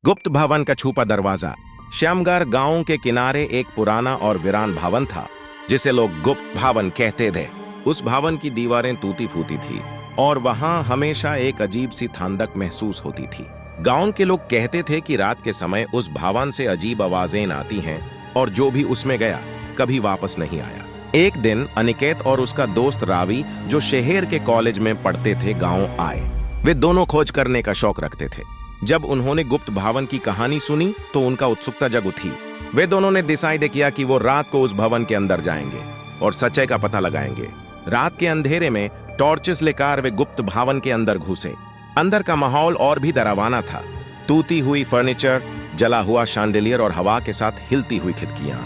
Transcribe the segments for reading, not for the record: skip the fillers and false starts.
गुप्त भवन का छुपा दरवाजा। श्यामगढ़ गांव के किनारे एक पुराना और वीरान भवन था जिसे लोग गुप्त भवन कहते थे। उस भवन की दीवारें टूटी फूटी थी और वहां हमेशा एक अजीब सी ठंडक महसूस होती थी। गांव के लोग कहते थे कि रात के समय उस भवन से अजीब आवाजें आती हैं और जो भी उसमें गया कभी वापस नहीं आया। एक दिन अनिकेत और उसका दोस्त रावी, जो शहर के कॉलेज में पढ़ते थे, गांव आए। वे दोनों खोज करने का शौक रखते थे। जब उन्होंने गुप्त भवन की कहानी सुनी तो उनका उत्सुकता जग उठी। वे दोनों ने डिसाइड किया कि वो रात को उस भवन के अंदर जाएंगे और सच्चाई का पता लगाएंगे। रात के अंधेरे में टॉर्चेस लेकर वे गुप्त भवन के अंदर घुसे। अंदर का माहौल और भी डरावना था। टूटी हुई फर्नीचर, जला हुआ शांडिलियर और हवा के साथ हिलती हुई खिड़कियां।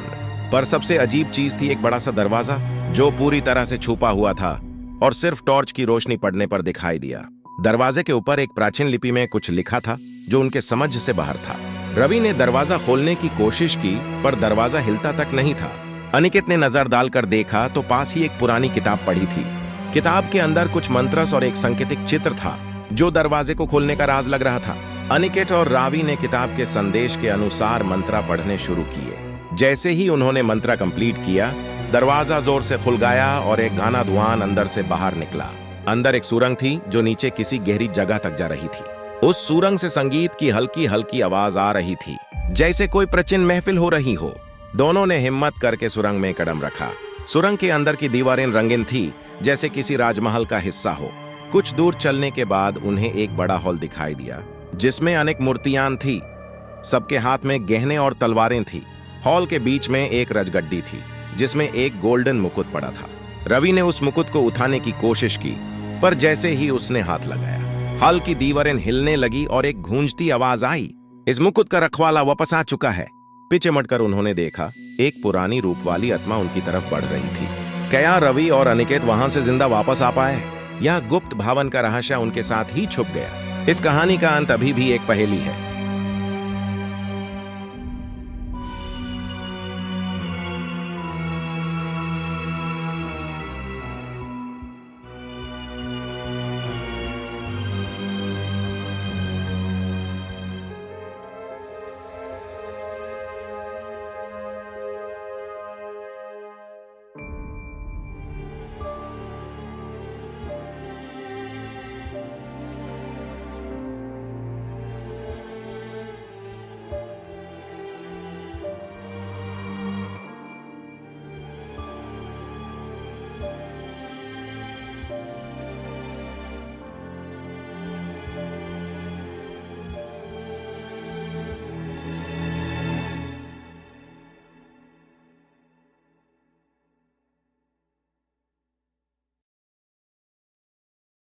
पर सबसे अजीब चीज थी एक बड़ा सा दरवाजा जो पूरी तरह से छुपा हुआ था और सिर्फ टॉर्च की रोशनी पड़ने पर दिखाई दिया। दरवाजे के ऊपर एक प्राचीन लिपि में कुछ लिखा था जो उनके समझ से बाहर था। रवि ने दरवाजा खोलने की कोशिश की पर दरवाजा हिलता तक नहीं था। अनिकेत ने नजर डालकर देखा तो पास ही एक पुरानी किताब पड़ी थी। किताब के अंदर कुछ मंत्रस और एक सांकेतिक चित्र था जो दरवाजे को खोलने का राज लग रहा था। अनिकेत और रावी ने किताब के संदेश के अनुसार मंत्र पढ़ने शुरू किए। जैसे ही उन्होंने मंत्र कंप्लीट किया, दरवाजा जोर से खुल गया और एक घना धुआं अंदर से बाहर निकला। अंदर एक सुरंग थी जो नीचे किसी गहरी जगह तक जा रही थी। उस सुरंग से संगीत की हल्की हल्की आवाज आ रही थी, जैसे कोई प्राचीन महफिल हो रही हो। दोनों ने हिम्मत करके सुरंग में कदम रखा। सुरंग के अंदर की दीवारें रंगीन थी जैसे किसी राजमहल का हिस्सा हो। कुछ दूर चलने के बाद उन्हें एक बड़ा हॉल दिखाई दिया जिसमें अनेक मूर्तियां थी। सबके हाथ में गहने और तलवारें थी। हॉल के बीच में एक रजगड्डी थी जिसमें एक गोल्डन मुकुट पड़ा था। रवि ने उस मुकुट को उठाने की कोशिश की पर जैसे ही उसने हाथ लगाया, हॉल की दीवारें हिलने लगी और एक गूंजती आवाज आई, इस मुकुट का रखवाला वापस आ चुका है। पीछे मुड़कर उन्होंने देखा एक पुरानी रूप वाली आत्मा उनकी तरफ बढ़ रही थी। क्या रवि और अनिकेत वहां से जिंदा वापस आ पाए? यह गुप्त भवन का रहस्य उनके साथ ही छुप गया। इस कहानी का अंत अभी भी एक पहेली है।